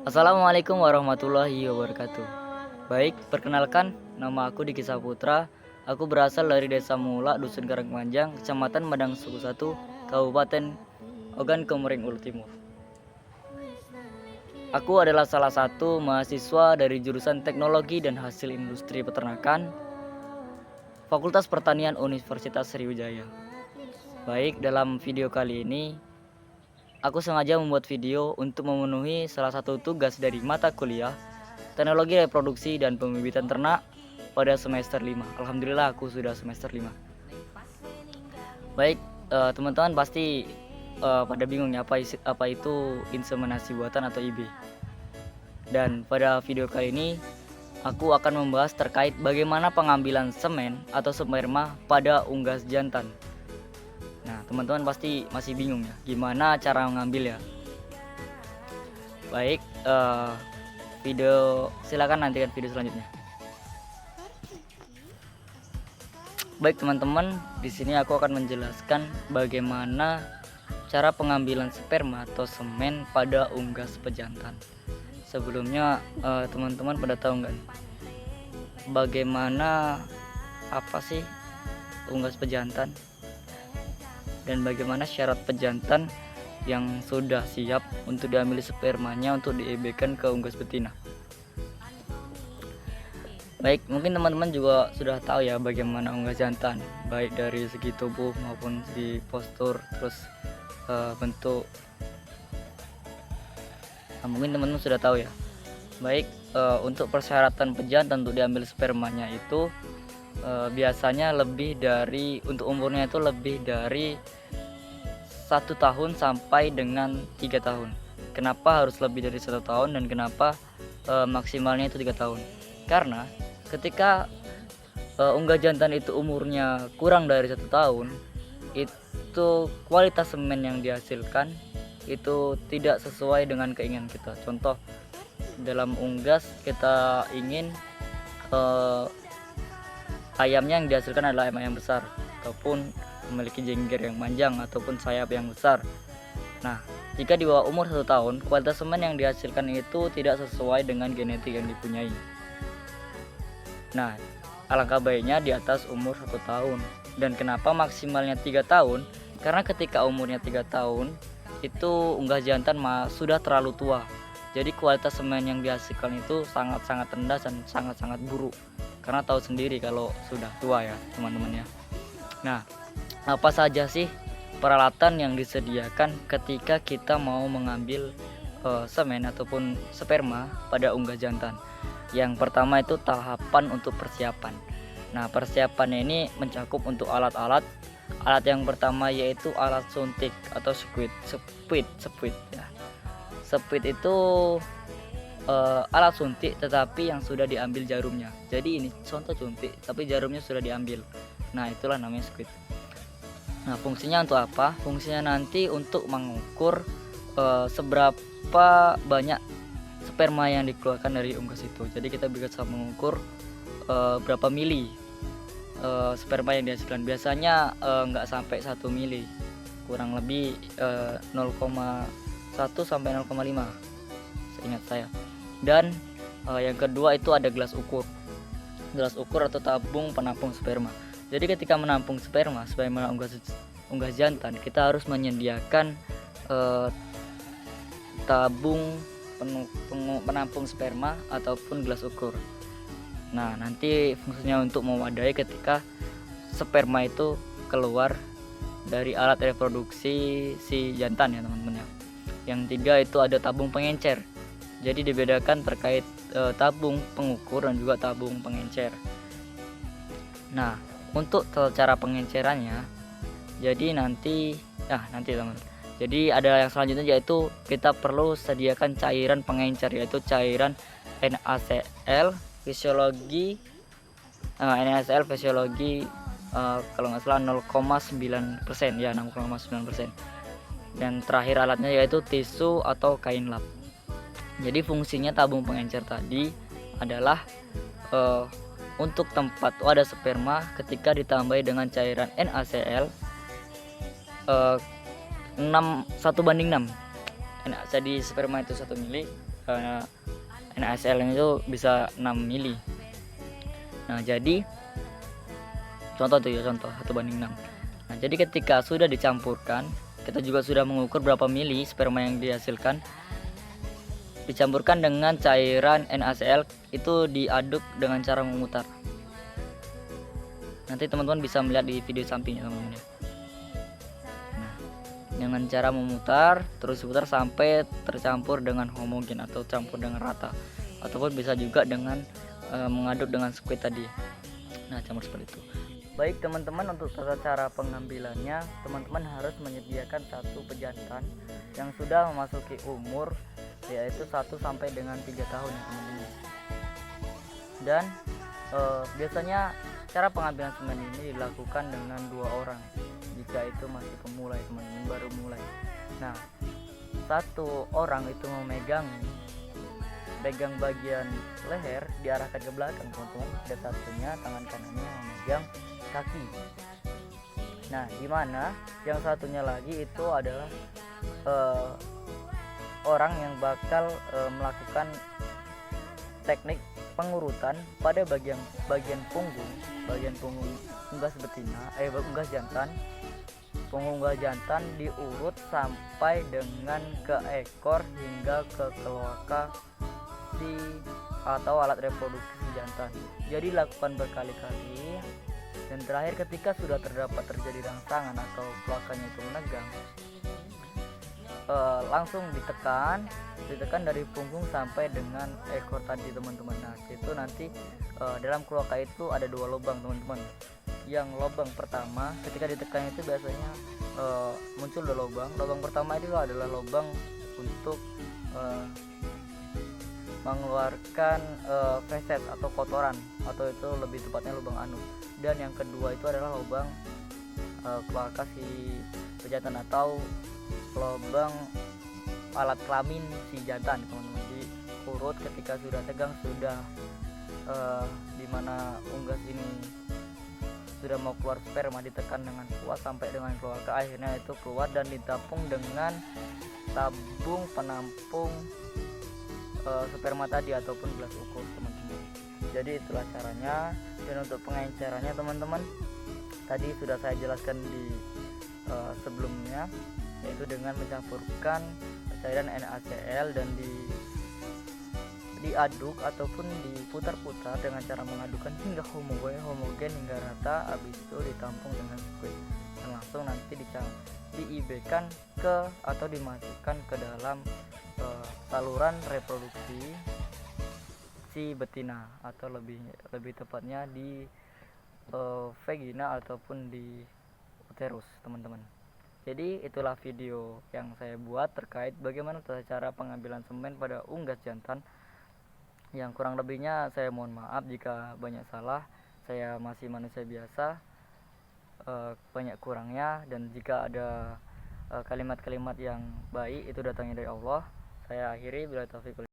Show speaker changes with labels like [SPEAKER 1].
[SPEAKER 1] Assalamualaikum warahmatullahi wabarakatuh. Baik, perkenalkan, nama aku Diki Saputra. Aku berasal dari Desa Mula, Dusun Karangpanjang, Kecamatan Madang Suku 1, Kabupaten Ogan Komering Ulu Timur. Aku adalah salah satu mahasiswa dari jurusan Teknologi dan Hasil Industri Peternakan, Fakultas Pertanian Universitas Sriwijaya. Baik, dalam video kali ini aku sengaja membuat video untuk memenuhi salah satu tugas dari mata kuliah Teknologi Reproduksi dan Pembibitan Ternak pada semester 5. Alhamdulillah aku sudah semester 5. Baik, teman-teman pasti pada bingung ya apa itu inseminasi buatan atau IB. Dan pada video kali ini aku akan membahas terkait bagaimana pengambilan semen atau sperma pada unggas jantan. Nah, teman-teman pasti masih bingung ya, gimana cara mengambil ya. Baik, silakan nantikan video selanjutnya. Baik teman-teman, di sini aku akan menjelaskan bagaimana cara pengambilan sperma atau semen pada unggas pejantan. Sebelumnya teman-teman pada tahu nggak bagaimana apa sih unggas pejantan dan bagaimana syarat pejantan yang sudah siap untuk diambil spermanya untuk diEB-kan ke unggas betina. Baik, mungkin teman-teman juga sudah tahu ya bagaimana unggas jantan, baik dari segi tubuh maupun segi postur, terus bentuk. Nah, mungkin teman-teman sudah tahu ya. Baik, untuk persyaratan pejantan untuk diambil spermanya itu biasanya untuk umurnya itu lebih dari 1 tahun sampai dengan 3 tahun. Kenapa harus lebih dari 1 tahun dan kenapa maksimalnya itu 3 tahun? Karena ketika unggas jantan itu umurnya kurang dari 1 tahun, itu kualitas semen yang dihasilkan itu tidak sesuai dengan keinginan kita. Contoh, dalam unggas kita ingin ayamnya yang dihasilkan adalah ayam besar ataupun memiliki jengger yang panjang ataupun sayap yang besar. Nah, jika di bawah umur 1 tahun, kualitas semen yang dihasilkan itu tidak sesuai dengan genetik yang dipunyai. Nah, alangkah baiknya di atas umur 1 tahun. Dan kenapa maksimalnya 3 tahun? Karena ketika umurnya 3 tahun itu unggas jantan sudah terlalu tua. Jadi kualitas semen yang dihasilkan itu sangat-sangat rendah dan sangat-sangat buruk. Karena tahu sendiri kalau sudah tua ya teman-teman ya. Nah, apa saja sih peralatan yang disediakan ketika kita mau mengambil semen ataupun sperma pada unggas jantan? Yang pertama itu tahapan untuk persiapan. Nah, persiapannya ini mencakup untuk alat-alat. Alat yang pertama yaitu alat suntik atau squid ya. Squid itu alat suntik tetapi yang sudah diambil jarumnya. Jadi ini contoh suntik tapi jarumnya sudah diambil. Nah, itulah namanya squid. Nah, fungsinya untuk apa? Fungsinya nanti untuk mengukur seberapa banyak sperma yang dikeluarkan dari unggas itu. Jadi kita bisa mengukur berapa mili sperma yang dihasilkan. Biasanya nggak sampai 1 mili, kurang lebih 0,1 sampai 0,5 seingat saya. Dan yang kedua itu ada gelas ukur atau tabung penampung sperma. Jadi ketika menampung sperma unggas jantan, kita harus menyediakan tabung penampung sperma ataupun gelas ukur. Nah, nanti fungsinya untuk mewadai ketika sperma itu keluar dari alat reproduksi si jantan ya teman-teman ya. Yang tiga itu ada tabung pengencer. Jadi dibedakan terkait tabung pengukur dan juga tabung pengencer. Nah, untuk cara pengencerannya, jadi nanti teman. Jadi ada yang selanjutnya yaitu kita perlu sediakan cairan pengencer, yaitu cairan NaCl fisiologi kalau nggak salah 0,9% ya, 0,9%. Dan terakhir alatnya yaitu tisu atau kain lap. Jadi fungsinya tabung pengencer tadi adalah untuk tempat wadah sperma ketika ditambahi dengan cairan NaCl 1/6. Jadi sperma itu 1 mili, NaCl itu bisa 6 mili. Nah jadi contoh 1 banding 6. Nah jadi ketika sudah dicampurkan, kita juga sudah mengukur berapa mili sperma yang dihasilkan, dicampurkan dengan cairan NaCl, itu diaduk dengan cara memutar. Nanti teman-teman bisa melihat di video sampingnya teman-teman ya. Nah, dengan cara memutar terus diputar sampai tercampur dengan homogen atau campur dengan rata, ataupun bisa juga dengan mengaduk dengan squid tadi. Nah campur seperti itu. Baik teman-teman, untuk tata cara pengambilannya, teman-teman harus menyediakan satu pejantan yang sudah memasuki umur yaitu 1 sampai dengan 3 tahun ya teman-teman. Dan biasanya cara pengambilan semen ini dilakukan dengan 2 orang jika itu masih pemula ya teman-teman, baru mulai. Nah 1 orang itu memegang bagian leher, diarahkan ke belakang teman-teman, dan satunya tangan kanannya memegang kaki. Nah dimana yang satunya lagi itu adalah orang yang bakal melakukan teknik pengurutan pada bagian punggung unggas betina, unggas jantan. Punggung unggas jantan diurut sampai dengan ke ekor hingga ke keloaka atau alat reproduksi jantan. Jadi lakukan berkali-kali, dan terakhir ketika sudah terjadi rangsangan atau kloakanya itu menegang, langsung ditekan dari punggung sampai dengan ekor tadi teman-teman. Nah itu nanti dalam kloaka itu ada 2 lubang teman-teman. Yang lubang pertama ketika ditekan itu biasanya muncul 2 lubang. Lubang pertama itu adalah lubang untuk mengeluarkan feses atau kotoran, atau itu lebih tepatnya lubang anus. Dan yang kedua itu adalah lubang kloaka si pejantan atau lubang alat kelamin si jantan teman-teman. Diurut ketika sudah tegang, sudah dimana unggas ini sudah mau keluar sperma, ditekan dengan kuat sampai dengan kloaka, akhirnya itu keluar dan ditampung dengan tabung penampung sperma tadi ataupun gelas ukur teman-teman. Jadi itulah caranya. Dan untuk pengencerannya teman-teman, tadi sudah saya jelaskan di sebelumnya, yaitu dengan mencampurkan cairan NaCl dan diaduk ataupun diputar-putar dengan cara mengadukkan hingga homogen hingga rata. Habis itu ditampung dengan squid dan langsung nanti diibekan ke atau dimasukkan ke dalam saluran reproduksi si betina, atau lebih tepatnya di vagina ataupun di uterus teman-teman. Jadi itulah video yang saya buat terkait bagaimana cara pengambilan semen pada unggas jantan. Yang kurang lebihnya saya mohon maaf jika banyak salah. Saya masih manusia biasa, banyak kurangnya, dan jika ada kalimat-kalimat yang baik itu datangnya dari Allah. Saya akhiri, bila taufiq.